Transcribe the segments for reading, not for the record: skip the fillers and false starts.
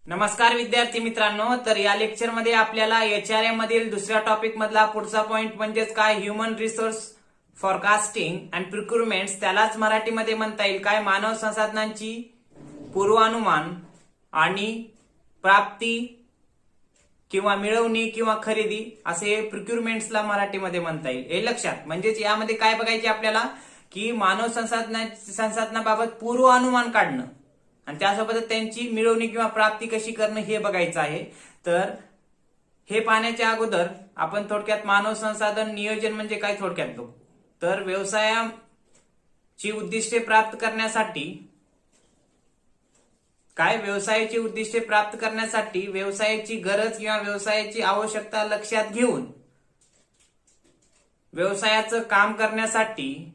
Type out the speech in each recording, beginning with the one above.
नमस्कार विद्यार्थी मित्रांनो, तर या लेक्चर मध्ये आपल्याला एचआरएम मधील दुसऱ्या टॉपिक मधला पुढचा पॉइंट म्हणजेच काय ह्युमन रिसोर्स फॉरकास्टिंग अँड प्रिक्रुरमेंट्स, त्यालाच मराठीमध्ये म्हणता येईल काय मानव संसाधनांची पूर्वानुमान आणि प्राप्ती किंवा मिळवणी किंवा खरेदी असे प्रिक्रुरमेंट्सला मराठीमध्ये म्हणता येईल. हे लक्षात, म्हणजेच यामध्ये काय बघायचे आपल्याला की मानव संसाधनाबाबत पूर्वानुमान काढणं आणि त्यासोबतच त्यांची मिळवणी किंवा प्राप्ती कशी करणं हे बघायचं आहे. तर हे पाहण्याच्या अगोदर आपण थोडक्यात मानव संसाधन नियोजन म्हणजे काय थोडक्यात बघू. तर व्यवसायाची उद्दिष्टे प्राप्त करण्यासाठी व्यवसायाची गरज किंवा व्यवसायाची आवश्यकता लक्षात घेऊन व्यवसायाचं काम करण्यासाठी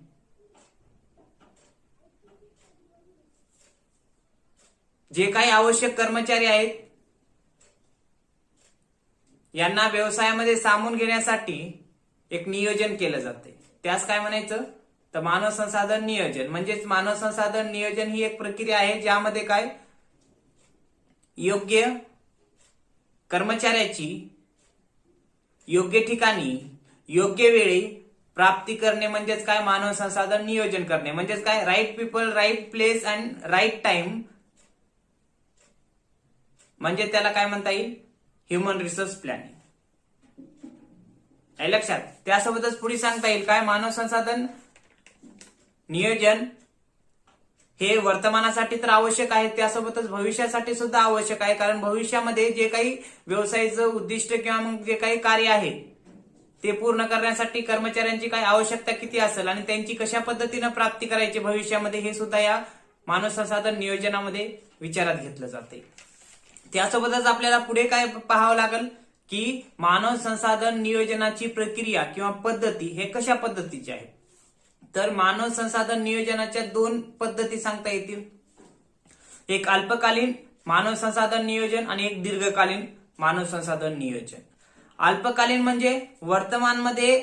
जे काही आवश्यक कर्मचारी आहेत यांना व्यवसायामध्ये सामावून घेण्यासाठी एक नियोजन केलं जाते. त्यास काय म्हणायचं तर मानव संसाधन नियोजन. म्हणजेच मानव संसाधन नियोजन ही एक प्रक्रिया आहे ज्यामध्ये काय योग्य कर्मचाऱ्याची योग्य ठिकाणी योग्य वेळी प्राप्ती करणे म्हणजेच काय मानव संसाधन नियोजन करणे. म्हणजेच काय right people, right place and right time, म्हणजे त्याला काय म्हणता येईल ह्युमन रिसोर्स प्लॅनिंग. हे लक्षात. त्यासोबतच पुढे सांगता येईल काय मानव संसाधन नियोजन हे वर्तमानासाठी तर आवश्यक आहे, त्यासोबतच भविष्यासाठी सुद्धा आवश्यक आहे. कारण भविष्यामध्ये जे काही व्यवसायाचं उद्दिष्ट किंवा मग जे काही कार्य आहे ते पूर्ण करण्यासाठी कर्मचाऱ्यांची काय आवश्यकता किती असेल आणि त्यांची कशा पद्धतीने प्राप्ती करायची भविष्यामध्ये हे सुद्धा या मानव संसाधन नियोजनामध्ये विचारात घेतलं जाते. त्यासोबतच आपल्याला पुढे काय पाहावं लागेल की मानव संसाधन नियोजनाची प्रक्रिया किंवा पद्धती हे कशा पद्धतीचे आहे. तर मानव संसाधन नियोजनाच्या दोन पद्धती सांगता येतील. एक अल्पकालीन मानव संसाधन नियोजन आणि एक दीर्घकालीन मानव संसाधन नियोजन. अल्पकालीन म्हणजे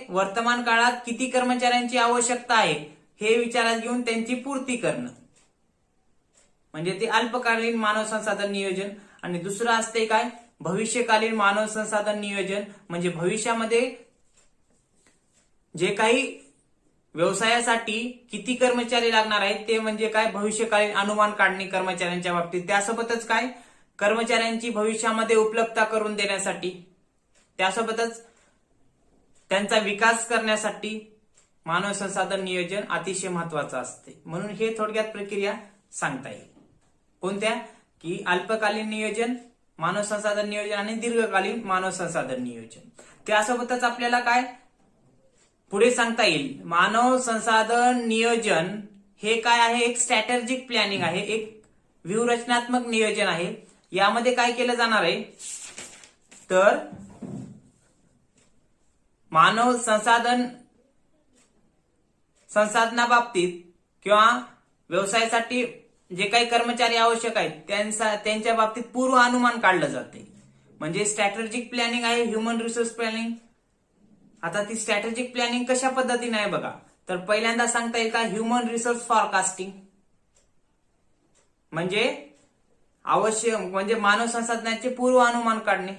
वर्तमान काळात किती कर्मचाऱ्यांची आवश्यकता आहे हे विचारात घेऊन त्यांची पूर्ती करणं म्हणजे ते अल्पकालीन मानव संसाधन नियोजन. आणि दुसरं असते काय भविष्यकालीन मानव संसाधन नियोजन. म्हणजे भविष्यामध्ये जे काही व्यवसायासाठी किती कर्मचारी लागणार आहेत ते म्हणजे काय भविष्यकालीन अनुमान काढणे कर्मचाऱ्यांच्या बाबतीत. त्यासोबतच काय कर्मचाऱ्यांची भविष्यामध्ये उपलब्धता करून देण्यासाठी, त्यासोबतच त्यांचा विकास करण्यासाठी मानव संसाधन नियोजन अतिशय महत्वाचं असते. म्हणून हे थोडक्यात प्रक्रिया सांगता येईल. कोणत्या की अल्पकालीन नियोजन मानव संसाधन नियोजन आणि दीर्घकालीन मानव संसाधन नियोजन. त्यासोबतच आपल्याला काय पुढे सांगता येईल मानव संसाधन नियोजन हे काय आहे एक स्ट्रॅटेजिक प्लॅनिंग आहे, एक व्यूहरचनात्मक नियोजन आहे. यामध्ये काय केलं जाणार आहे तर मानव संसाधनाबाबतीत किंवा व्यवसायासाठी जे काही कर्मचारी आवश्यक आहेत त्यांच्या बाबतीत पूर्व अनुमान काढलं जाते. म्हणजे स्ट्रॅटेजिक प्लॅनिंग आहे ह्युमन रिसोर्स प्लॅनिंग. आता ती स्ट्रॅटेजिक प्लॅनिंग कशा पद्धतीने आहे बघा. तर पहिल्यांदा सांगता येईल का ह्युमन रिसोर्स फॉरकास्टिंग म्हणजे म्हणजे मानव संसाधनाचे पूर्वानुमान काढणे,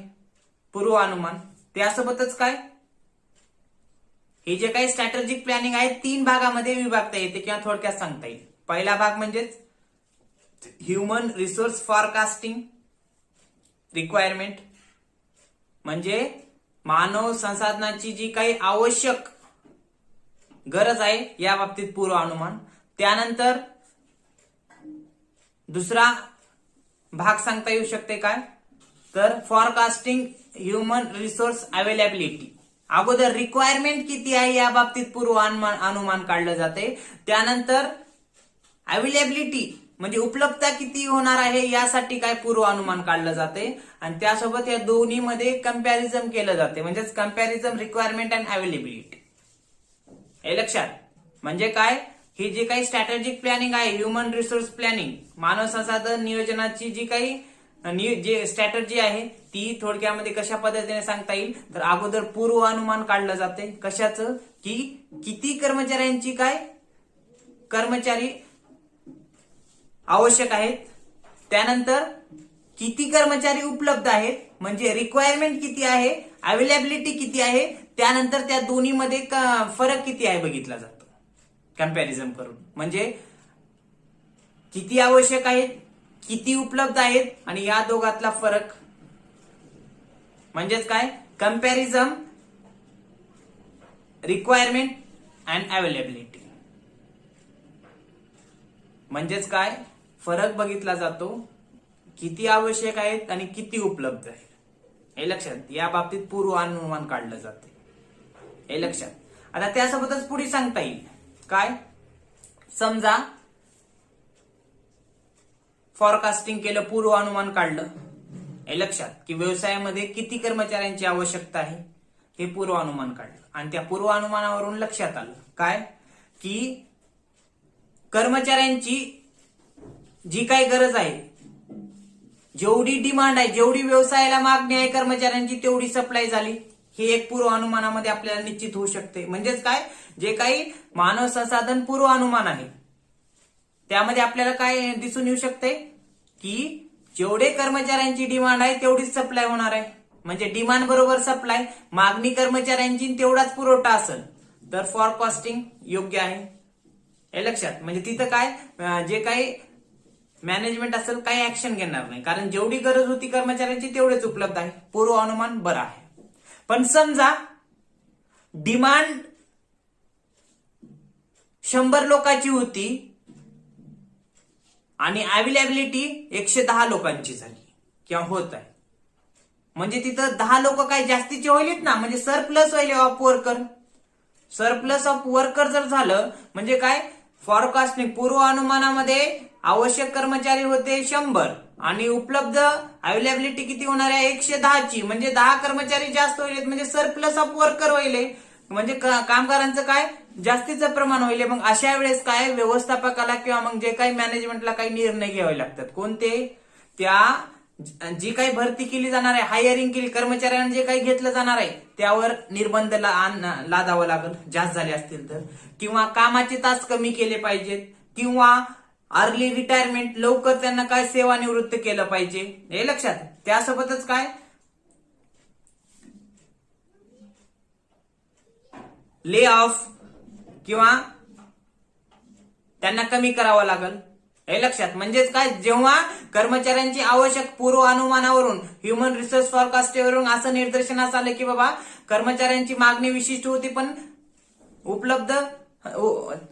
पूर्वानुमान. त्यासोबतच काय हे जे काही स्ट्रॅटेजिक प्लॅनिंग आहे 3 भागामध्ये विभागता येते किंवा थोडक्यात सांगता येईल. पहिला भाग म्हणजेच ह्युमन रिसोर्स फॉरकास्टिंग रिक्वायरमेंट म्हणजे मानव संसाधनाची जी काही आवश्यक गरज आहे या बाबतीत पूर्वानुमान. त्यानंतर दुसरा भाग सांगता येऊ शकते काय तर फॉरकास्टिंग ह्युमन रिसोर्स अवेलेबिलिटी. अगोदर रिक्वायरमेंट किती आहे या बाबतीत पूर्वानुमान काढलं जाते. त्यानंतर अवेलेबिलिटी म्हणजे उपलब्धता किती होणार आहे यासाठी काय पूर्वानुमान काढलं जाते. आणि त्यासोबत या दोन्ही मध्ये कंपॅरिझन केलं जाते म्हणजेच कंपॅरिझन रिक्वायरमेंट अँड अवेलेबिलिटी. हे लक्षात. म्हणजे काय ही जे काही स्ट्रॅटेजिक प्लॅनिंग आहे ह्युमन रिसोर्स प्लॅनिंग मानव संसाधन नियोजनाची जी काही जे स्ट्रॅटेजी आहे ती थोडक्यामध्ये कशा पद्धतीने सांगता येईल तर अगोदर पूर्वानुमान काढलं जाते. कशाचं की किती कर्मचाऱ्यांची कर्मचारी आवश्यक आहेत. त्यानंतर किती कर्मचारी उपलब्ध आहेत, म्हणजे रिक्वायरमेंट किती आहे, अवेलेबिलिटी किती आहे, त्यानंतर त्या दोन्हीमध्ये फरक किती आहे बघितला जातो कंपॅरिझन करून. म्हणजे किती आवश्यक आहेत, किती उपलब्ध आहेत आणि या दोघातला फरक म्हणजेच काय, कंपॅरिझन रिक्वायरमेंट अँड अवेलेबिलिटी. म्हणजेच काय, फरक बघितला जातो, किती आवश्यक आहेत आणि किती उपलब्ध आहेत. हे लक्षात, या बाबतीत पूर्वानुमान काढलं जाते, हे लक्षात. आता त्यासोबतच पुढे सांगता येईल काय, समजा फॉरकास्टिंग केलं, पूर्वानुमान काढलं, हे लक्षात, की व्यवसायामध्ये किती कर्मचाऱ्यांची आवश्यकता आहे हे पूर्वानुमान काढलं. आणि त्या पूर्वानुमानावरून लक्षात आलं काय, की कर्मचाऱ्यांची जी काही गरज आहे, जेवढी डिमांड आहे, जेवढी व्यवसायाला मागणी आहे कर्मचाऱ्यांची, तेवढी सप्लाय झाली, हे एक पूर्वानुमानामध्ये आपल्याला निश्चित होऊ शकते. म्हणजेच काय, जे काही मानव संसाधन पूर्वानुमान आहे त्यामध्ये आपल्याला काय दिसून येऊ शकते, की जेवढे कर्मचाऱ्यांची डिमांड आहे तेवढीच सप्लाय होणार आहे. म्हणजे डिमांड बरोबर सप्लाय, मागणी कर्मचाऱ्यांची तेवढाच पुरवठा असेल तर फॉरकास्टिंग योग्य आहे, हे लक्षात. म्हणजे तिथं काय, जे काही मॅनेजमेंट असेल काही ऍक्शन घेणार नाही, कारण जेवढी गरज होती कर्मचाऱ्यांची तेवढेच उपलब्ध आहे, पूर्वानुमान बरं आहे. पण समजा डिमांड 100 लोकांची होती आणि अवेलेबिलिटी 110 लोकांची झाली किंवा होत आहे, म्हणजे तिथं 10 लोक काही जास्तीचे होईलेत ना, म्हणजे सरप्लस होईल of worker. Surplus of worker जर झालं म्हणजे काय, फॉरकास्टिंग पूर्वानुमानामध्ये आवश्यक कर्मचारी होते 100 आणि उपलब्ध अवेलेबिलिटी किती होणार आहे 110ची, म्हणजे 10 कर्मचारी जास्त होईल, म्हणजे सरप्लस ऑफ वर्कर होईल, म्हणजे कामगारांचं काय जास्तीचं प्रमाण होईल. मग अशा वेळेस काय, व्यवस्थापकाला किंवा मग जे काही मॅनेजमेंटला काही निर्णय घ्यावे लागतात. कोणते, त्या जी काही भरती केली जाणार आहे, हायरिंग केली कर्मचाऱ्यांना जे काही घेतलं जाणार आहे त्यावर निर्बंध लादावं लागेल जास्त झाले असतील तर, किंवा कामाचे तास कमी केले पाहिजेत, किंवा अर्ली रिटायरमेंट, लवकर त्यांना काय सेवानिवृत्त केलं पाहिजे, हे लक्षात. त्यासोबतच काय, ले ऑफ किंवा त्यांना कमी करावं लागेल, हे लक्षात. म्हणजेच काय, जेव्हा कर्मचाऱ्यांची आवश्यक पूर्वानुमानावरून ह्युमन रिसोर्स फॉरकास्टिंगवरून असं निदर्शनास आलं की बाबा कर्मचाऱ्यांची मागणी विशिष्ट होती पण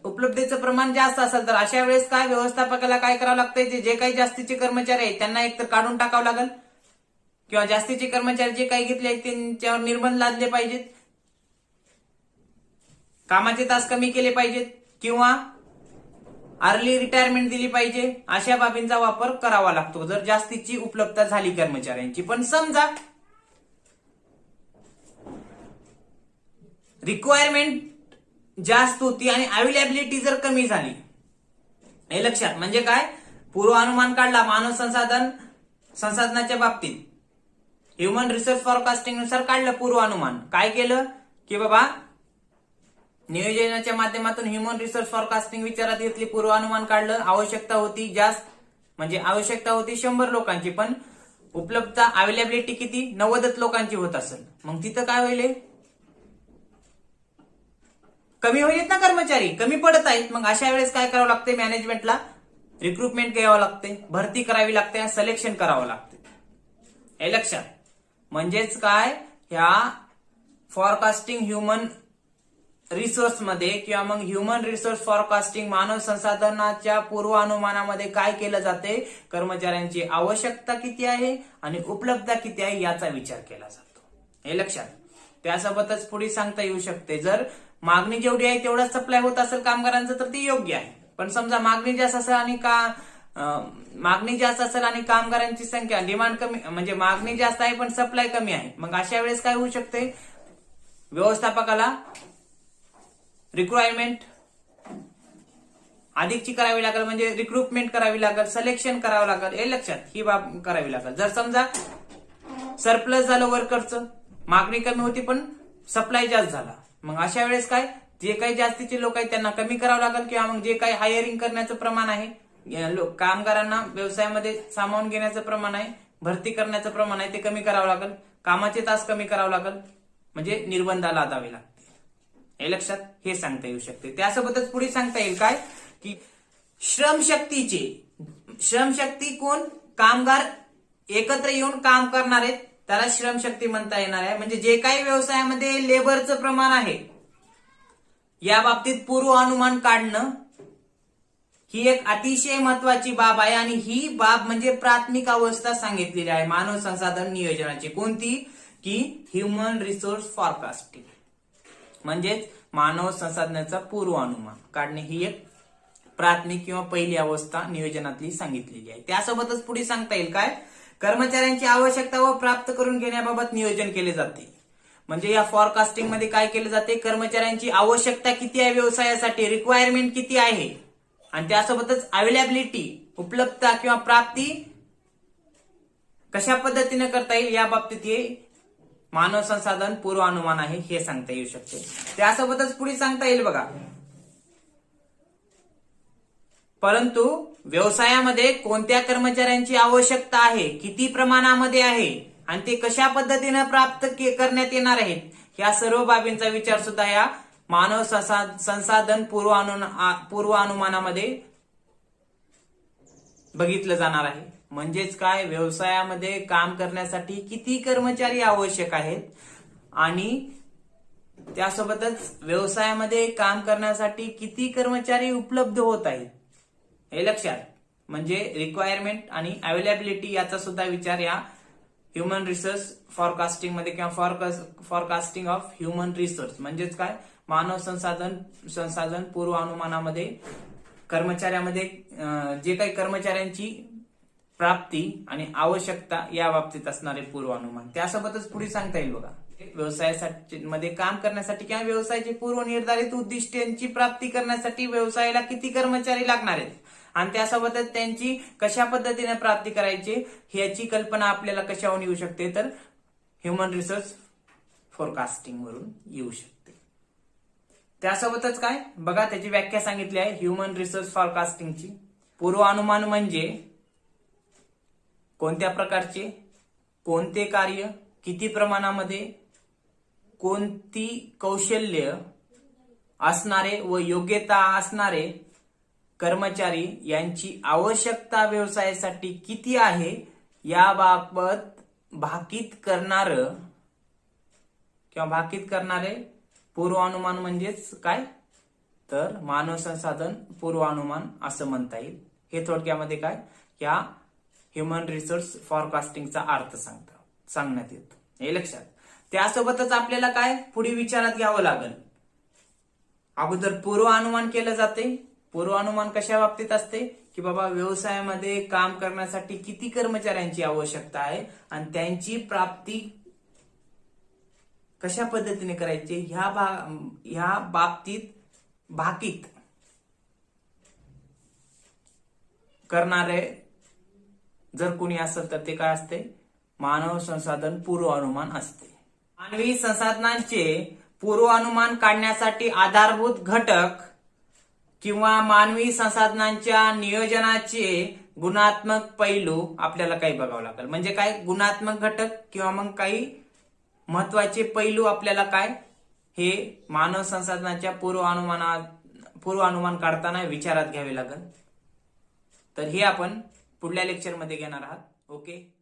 उपलब्धतेचं प्रमाण जास्त असेल, तर अशा वेळेस काय, व्यवस्थापकाला काय करावं लागतंय, जे काही जास्तीचे कर्मचारी आहेत त्यांना एकतर काढून टाकावं लागेल, किंवा जास्तीचे कर्मचारी जे काही घेतले आहेत त्यांच्यावर निर्बंध लादले पाहिजेत, कामाचे तास कमी केले पाहिजेत, किंवा अर्ली रिटायरमेंट दिली पाहिजे. अशा बाबींचा वापर करावा लागतो जर जास्तीची उपलब्धता झाली कर्मचाऱ्यांची. पण समजा रिक्वायरमेंट जास्त होती आणि अवेलेबिलिटी जर कमी झाली, हे लक्षात. म्हणजे काय, पूर्वानुमान काढला मानव संसाधनाच्या बाबतीत, ह्युमन रिसोर्स फॉरकास्टिंग नुसार काढलं पूर्वानुमान. काय केलं की बाबा नियोजनाच्या माध्यमातून ह्युमन रिसोर्स फॉरकास्टिंग विचारात घेतली, पूर्वानुमान काढलं, आवश्यकता होती जास्त, म्हणजे आवश्यकता होती 100 लोकांची, पण उपलब्धता अवेलेबिलिटी किती 90 लोकांची होत असेल, मग तिथं काय होईल, कमी होईल ना, कर्मचारी कमी पडत आहेत. मग अशा वेळेस काय करावं लागते, मॅनेजमेंटला रिक्रुटमेंट घ्यावं लागते, भरती करावी लागते, सिलेक्शन करावं लागते, हे लक्षात. म्हणजेच काय, ह्या फॉरकास्टिंग ह्युमन रिसोर्स मध्ये किंवा मग ह्युमन रिसोर्स फॉरकास्टिंग मानव संसाधनाच्या पूर्वानुमानामध्ये काय केलं जाते, कर्मचाऱ्यांची आवश्यकता किती आहे आणि उपलब्धता किती आहे याचा विचार केला जातो, हे लक्षात. त्यासोबतच पुढे सांगता येऊ शकते, जर मागणी जेवढी आहे तेवढा सप्लाय होत असेल कामगारांचं तर ते योग्य आहे. पण समजा मागणी जास्त असेल आणि कामगारांची संख्या, डिमांड कमी, म्हणजे मागणी जास्त आहे पण सप्लाय कमी आहे, मग अशा वेळेस काय होऊ शकते, व्यवस्थापकाला रिक्वायरमेंट अधिकची करावी लागेल, म्हणजे रिक्रुटमेंट करावी लागेल, सिलेक्शन करावं लागेल, हे लक्षात, ही बाब करावी लागेल. जर समजा सरप्लस झालं वर्करचं, मागणी कमी होती पण सप्लाय जास्त झाला, मग अशा वेळेस काय, जे काही जास्तीचे लोक आहेत त्यांना कमी करावं लागेल, किंवा मग जे काही हायरिंग करण्याचं प्रमाण आहे, कामगारांना व्यवसायामध्ये सामावून घेण्याचं प्रमाण आहे भरती करण्याचं प्रमाण आहे ते कमी करावं लागेल, कामाचे तास कमी करावं लागेल, म्हणजे निर्बंध लादावे लागते. हे लक्षात हे सांगता येऊ शकते. त्यासोबतच पुढे सांगता येईल काय की श्रमशक्ती कोण कामगार एकत्र येऊन काम करणार आहेत त्याला श्रमशक्ती म्हणता येणार आहे. म्हणजे जे काही व्यवसायामध्ये लेबरचं प्रमाण आहे या बाबतीत पूर्वानुमान काढणं ही एक अतिशय महत्वाची बाब आहे. आणि ही बाब म्हणजे प्राथमिक अवस्था सांगितलेली आहे मानव संसाधन नियोजनाची. कोणती की ह्युमन रिसोर्स फॉरकास्टिंग, म्हणजेच मानव संसाधनाचा पूर्वानुमान काढणे ही एक प्राथमिक किंवा पहिली अवस्था नियोजनातली सांगितलेली आहे. त्यासोबतच पुढे सांगता येईल काय कर्मचाऱ्यांची आवश्यकता व प्राप्त करून घेण्याबाबत नियोजन केले जाते. म्हणजे या फॉरकास्टिंग मध्ये काय केले जाते, कर्मचाऱ्यांची आवश्यकता किती आहे व्यवसायासाठी, रिक्वायरमेंट किती आहे, आणि त्यासोबतच अवेलेबिलिटी उपलब्धता किंवा प्राप्ती कशा पद्धतीने करता येईल या बाबतीत हे मानव संसाधन पूर्वानुमान आहे हे सांगता येऊ शकते. त्यासोबतच पुढे सांगता येईल बघा, परंतु व्यवसायामध्ये कोणत्या कर्मचाऱ्यांची आवश्यकता आहे, किती प्रमाणामध्ये आहे आणि ते कशा पद्धतीने प्राप्त करण्यात येणार आहेत, या सर्व बाबींचा विचार सुद्धा या मानव संसाधन पूर्वानुमानामध्ये बघितलं जाणार आहे. म्हणजेच काय व्यवसायामध्ये काम करण्यासाठी किती कर्मचारी आवश्यक आहेत आणि त्यासोबतच व्यवसायामध्ये काम करण्यासाठी किती कर्मचारी उपलब्ध होत आहेत हे लक्षात, म्हणजे रिक्वायरमेंट आणि अवेलेबिलिटी याचा सुद्धा विचार या ह्युमन रिसोर्स फॉरकास्टिंग मध्ये किंवा फॉरकास्टिंग ऑफ ह्युमन रिसोर्स म्हणजेच काय मानव संसाधन पूर्वानुमानामध्ये कर्मचाऱ्यामध्ये जे काही कर्मचाऱ्यांची प्राप्ती आणि आवश्यकता या बाबतीत असणारे पूर्वानुमान. त्यासोबतच पुढे सांगता येईल बघा, व्यवसायासाठी मध्ये काम करण्यासाठी किंवा व्यवसायाची पूर्वनिर्धारित उद्दिष्टांची प्राप्ती करण्यासाठी व्यवसायाला किती कर्मचारी लागणार आहेत आणि त्यासोबतच त्यांची कशा पद्धतीने प्राप्ती करायची ह्याची कल्पना आपल्याला कशावरून येऊ शकते, तर ह्युमन रिसोर्स फोरकास्टिंग वरून येऊ शकते. त्यासोबतच काय बघा त्याची व्याख्या सांगितली आहे ह्युमन रिसोर्स फॉरकास्टिंगची. पूर्वानुमान म्हणजे कोणत्या प्रकारचे, कोणते कार्य, किती प्रमाणामध्ये, कोणती कौशल्य असणारे व योग्यता असणारे कर्मचारी यांची आवश्यकता व्यवसायासाठी किती आहे याबाबत भाकीत करणारे पूर्वानुमान म्हणजेच काय तर मानव संसाधन पूर्वानुमान असं म्हणता येईल. हे थोडक्यामध्ये काय या ह्युमन रिसोर्स फॉरकास्टिंगचा अर्थ सांगण्यात येतो हे लक्षात. त्यासोबतच आपल्याला काय पुढे विचारात घ्यावं लागेल, अगोदर पूर्वानुमान केलं जाते. पूर्वानुमान कशा बाबतीत असते की बाबा व्यवसायामध्ये काम करण्यासाठी किती कर्मचाऱ्यांची आवश्यकता आहे आणि त्यांची प्राप्ती कशा पद्धतीने करायची ह्या बाबतीत भाकीत करणारे जर कोणी असेल तर ते काय असते मानव संसाधन पूर्वानुमान असते. मानवी संसाधनांचे पूर्वानुमान काढण्यासाठी आधारभूत घटक किंवा मानवी संसाधनांच्या नियोजनाचे गुणात्मक पैलू आपल्याला काही बघावं लागेल. म्हणजे काय गुणात्मक घटक किंवा मग काही महत्वाचे पैलू आपल्याला काय हे मानव संसाधनाच्या पूर्वानुमान काढताना विचारात घ्यावे लागेल. तर हे आपण पुढल्या लेक्चरमध्ये घेणार आहात. ओके.